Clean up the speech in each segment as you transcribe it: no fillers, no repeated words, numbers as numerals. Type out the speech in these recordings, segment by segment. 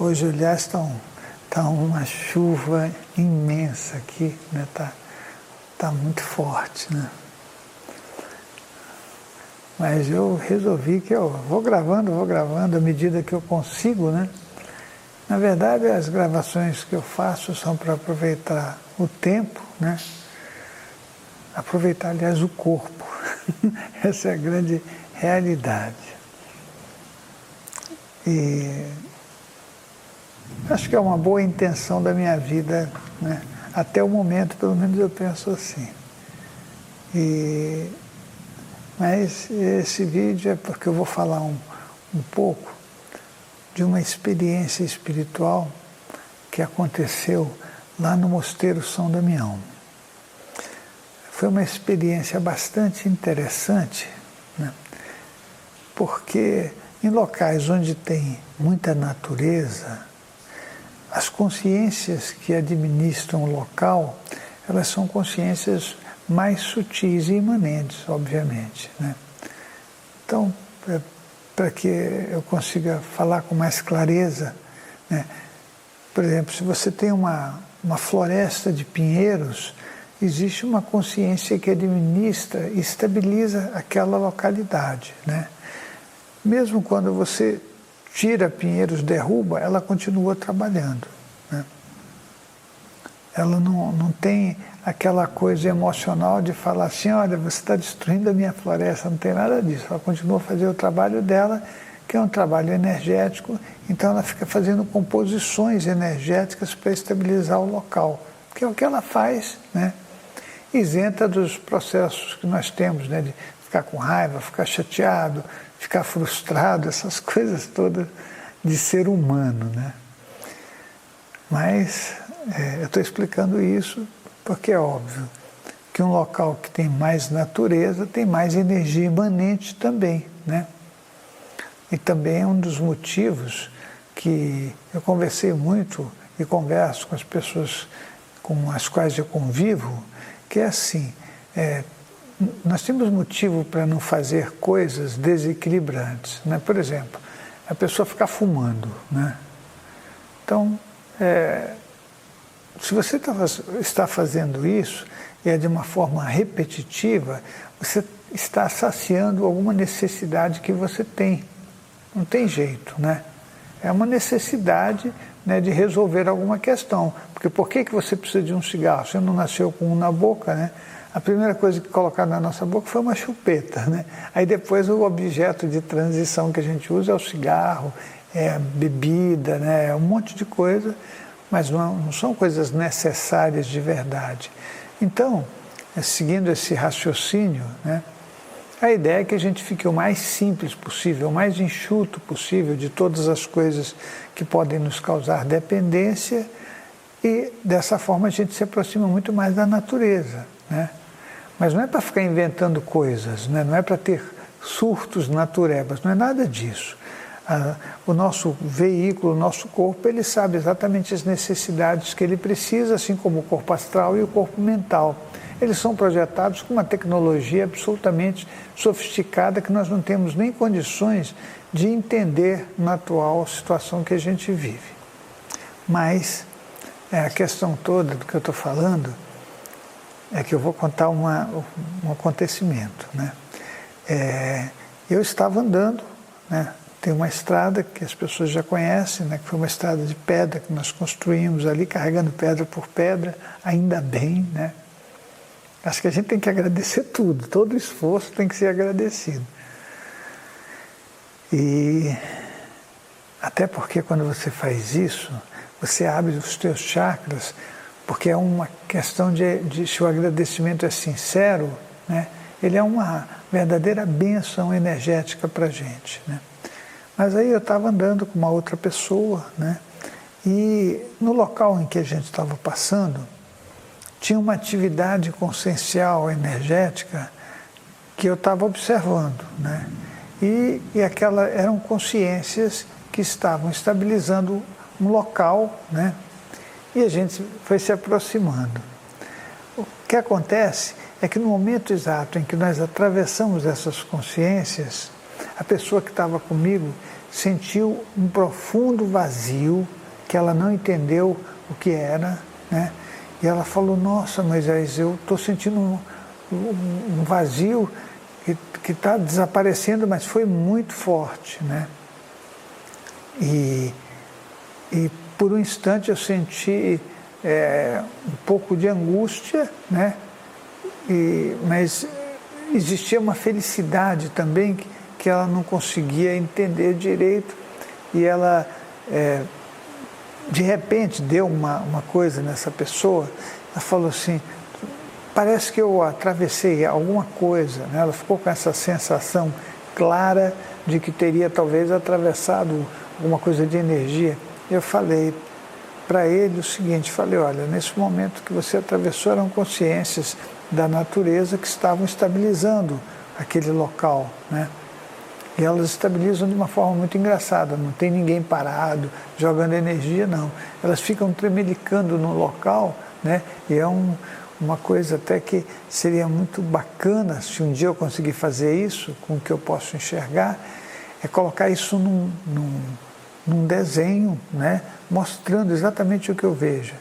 Hoje, aliás, tá uma chuva imensa aqui, né? Tá muito forte, né? Mas eu resolvi que eu vou gravando à medida que eu consigo, né? Na verdade, as gravações que eu faço são para aproveitar o tempo, né? Aproveitar, aliás, o corpo. Essa é a grande realidade. E acho que é uma boa intenção da minha vida, né? Até o momento, pelo menos eu penso assim. Mas esse vídeo é porque eu vou falar um pouco de uma experiência espiritual que aconteceu lá no Mosteiro São Damião. Foi uma experiência bastante interessante, né? Porque em locais onde tem muita natureza, as consciências que administram o local, elas são consciências mais sutis e imanentes, obviamente, né? Então, para que eu consiga falar com mais clareza, né? Por exemplo, se você tem uma floresta de pinheiros, existe uma consciência que administra e estabiliza aquela localidade, né? Mesmo quando você tira pinheiros, derruba, ela continua trabalhando, né? Ela não tem aquela coisa emocional de falar assim, olha, você está destruindo a minha floresta, não tem nada disso. Ela continua a fazer o trabalho dela, que é um trabalho energético, então ela fica fazendo composições energéticas para estabilizar o local, que é o que ela faz, né? Isenta dos processos que nós temos, né? De ficar com raiva, ficar chateado, ficar frustrado, essas coisas todas de ser humano, né? Mas eu estou explicando isso porque é óbvio que um local que tem mais natureza tem mais energia imanente também, né? E também é um dos motivos que eu conversei muito e converso com as pessoas com as quais eu convivo, que é assim, nós temos motivo para não fazer coisas desequilibrantes, né? Por exemplo, a pessoa ficar fumando, né? Então, se você está fazendo isso e é de uma forma repetitiva, você está saciando alguma necessidade que você tem. Não tem jeito, né? É uma necessidade, né, de resolver alguma questão. Porque por que você precisa de um cigarro? Você não nasceu com um na boca, né? A primeira coisa que colocaram na nossa boca foi uma chupeta, né? Aí depois o objeto de transição que a gente usa é o cigarro, é a bebida, né? É um monte de coisa, mas não são coisas necessárias de verdade. Então, seguindo esse raciocínio, né, a ideia é que a gente fique o mais simples possível, o mais enxuto possível de todas as coisas que podem nos causar dependência, e dessa forma a gente se aproxima muito mais da natureza, né? Mas não é para ficar inventando coisas, né? Não é para ter surtos naturebas, não é nada disso. O nosso veículo, o nosso corpo, ele sabe exatamente as necessidades que ele precisa, assim como o corpo astral e o corpo mental. Eles são projetados com uma tecnologia absolutamente sofisticada que nós não temos nem condições de entender na atual situação que a gente vive. Mas a questão toda do que eu estou falando é que eu vou contar um acontecimento, né? Eu estava andando, né? Tem uma estrada que as pessoas já conhecem, né? Que foi uma estrada de pedra que nós construímos ali, carregando pedra por pedra, ainda bem, né? Acho que a gente tem que agradecer tudo, todo esforço tem que ser agradecido. E até porque quando você faz isso, você abre os teus chakras, porque é uma questão de se o agradecimento é sincero, né? Ele é uma verdadeira bênção energética para a gente, né? Mas aí eu estava andando com uma outra pessoa, né? E no local em que a gente estava passando, tinha uma atividade consciencial, energética, que eu estava observando, né? E eram consciências que estavam estabilizando um local, né? E a gente foi se aproximando. O que acontece é que no momento exato em que nós atravessamos essas consciências, a pessoa que estava comigo sentiu um profundo vazio que ela não entendeu o que era, né? E ela falou, nossa, Moisés, eu estou sentindo um vazio que está desaparecendo, mas foi muito forte, né? E por um instante eu senti um pouco de angústia, né? Mas existia uma felicidade também que ela não conseguia entender direito, e ela de repente deu uma coisa nessa pessoa. Ela falou assim, parece que eu atravessei alguma coisa, né? Ela ficou com essa sensação clara de que teria talvez atravessado alguma coisa de energia. Eu falei para ele o seguinte, falei, olha, nesse momento que você atravessou eram consciências da natureza que estavam estabilizando aquele local, né? E elas estabilizam de uma forma muito engraçada, não tem ninguém parado, jogando energia, não. Elas ficam tremelicando no local, né? E é uma coisa até que seria muito bacana, se um dia eu conseguir fazer isso, com o que eu posso enxergar, é colocar isso num desenho, né? Mostrando exatamente o que eu vejo.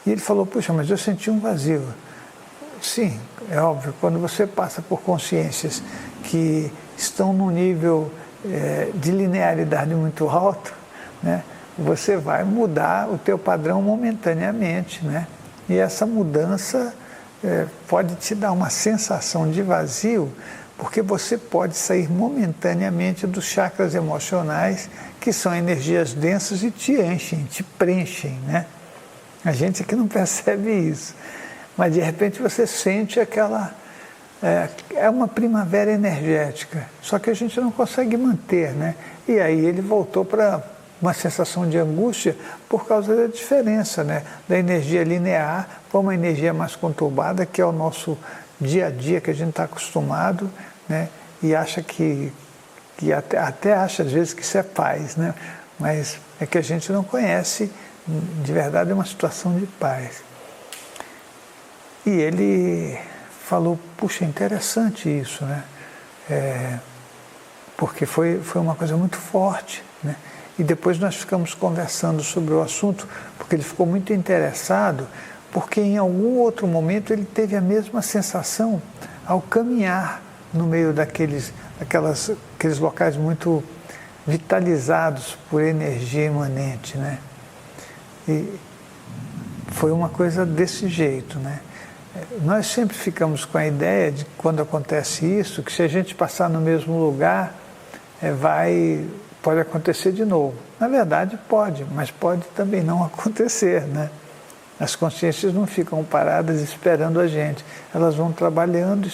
E ele falou, puxa, mas eu senti um vazio. Sim, é óbvio, quando você passa por consciências que estão num nível de linearidade muito alto, né, você vai mudar o teu padrão momentaneamente, né? E essa mudança pode te dar uma sensação de vazio, porque você pode sair momentaneamente dos chakras emocionais, que são energias densas e te enchem, te preenchem, né? A gente aqui não percebe isso, mas de repente você sente aquela... É uma primavera energética, só que a gente não consegue manter, né? E aí ele voltou para uma sensação de angústia por causa da diferença, né? Da energia linear para uma energia mais conturbada, que é o nosso dia a dia, que a gente está acostumado, né? E acha que até acha às vezes que isso é paz, né? Mas é que a gente não conhece, de verdade é uma situação de paz. E ele falou, puxa, interessante isso, né? Porque foi uma coisa muito forte, né? E depois nós ficamos conversando sobre o assunto, porque ele ficou muito interessado, porque em algum outro momento ele teve a mesma sensação ao caminhar no meio daqueles locais muito vitalizados por energia imanente, né? E foi uma coisa desse jeito, né? Nós sempre ficamos com a ideia de, quando acontece isso, que se a gente passar no mesmo lugar, pode acontecer de novo. Na verdade pode, mas pode também não acontecer, né? As consciências não ficam paradas esperando a gente, elas vão trabalhando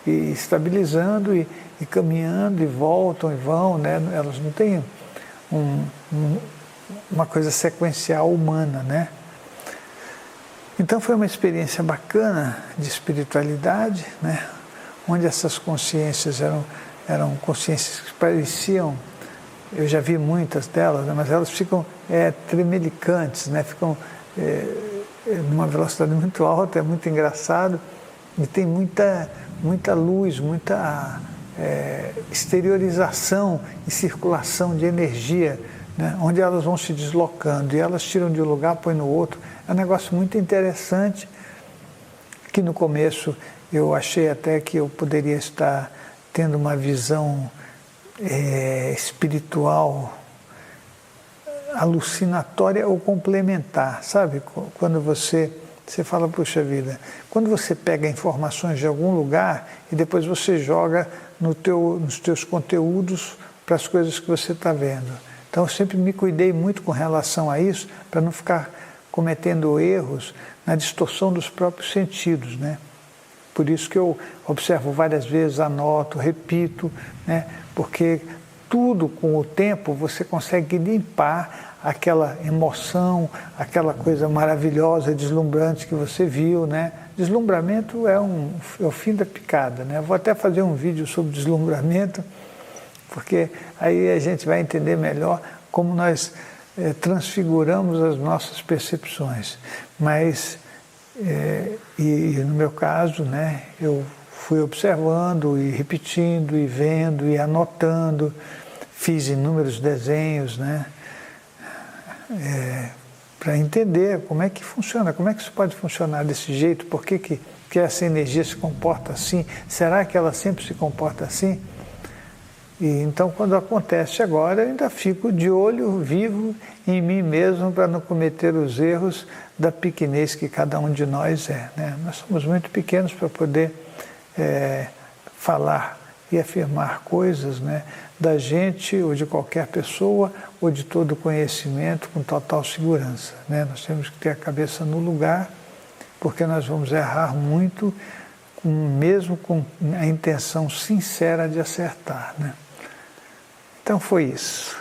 e estabilizando e caminhando e voltam e vão, né? Elas não têm uma coisa sequencial humana, né? Então foi uma experiência bacana de espiritualidade, né? Onde essas consciências eram consciências que pareciam, eu já vi muitas delas, né? Mas elas ficam tremelicantes, né? Ficam numa velocidade muito alta, é muito engraçado, e tem muita luz, muita exteriorização e circulação de energia, né? Onde elas vão se deslocando, e elas tiram de um lugar, põem no outro. É um negócio muito interessante, que no começo eu achei até que eu poderia estar tendo uma visão espiritual alucinatória ou complementar, sabe? Quando você fala, puxa vida, quando você pega informações de algum lugar e depois você joga nos teus conteúdos para as coisas que você está vendo. Então eu sempre me cuidei muito com relação a isso, para não ficar cometendo erros na distorção dos próprios sentidos, né? Por isso que eu observo várias vezes, anoto, repito, né? Porque tudo com o tempo você consegue limpar aquela emoção, aquela coisa maravilhosa, deslumbrante que você viu, né? Deslumbramento é o fim da picada, né? Vou até fazer um vídeo sobre deslumbramento, porque aí a gente vai entender melhor como nós transfiguramos as nossas percepções. Mas, e no meu caso, né, eu fui observando e repetindo e vendo e anotando, fiz inúmeros desenhos, né? Para entender como é que funciona, como é que isso pode funcionar desse jeito, por que essa energia se comporta assim, será que ela sempre se comporta assim? E então, quando acontece agora, eu ainda fico de olho vivo em mim mesmo para não cometer os erros da pequenez que cada um de nós é, né? Nós somos muito pequenos para poder falar e afirmar coisas, né, da gente ou de qualquer pessoa ou de todo conhecimento com total segurança, né? Nós temos que ter a cabeça no lugar, porque nós vamos errar muito, mesmo com a intenção sincera de acertar, né? Então foi isso.